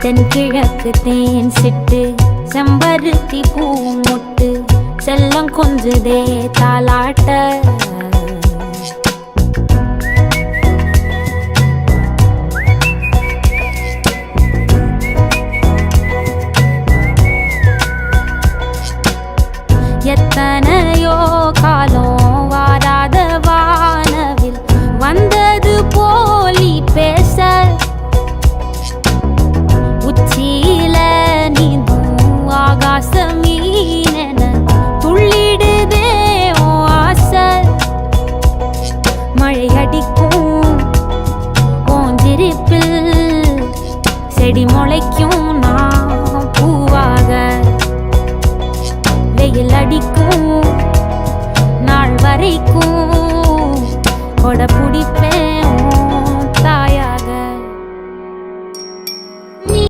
தென்கிழக்கு தேன் சிட்டு செம்பருத்தி பூ முட்டு செல்லம் கொஞ்சுதே தாலாட்ட எத்தனையோ காலம் வாராத வானவில் வந்தது போலி பேச உச்சியில நீந்தும் ஆகாச மீனென துள்ளிடுதே ஆசை மழை அடிக்கும் ஓஞ்சிருப்பில் செடி முளைக்கும் நான் பூவாக வெயில் அடிக்கும் நாள் வரைக்கும் கொடை பிடிப்ப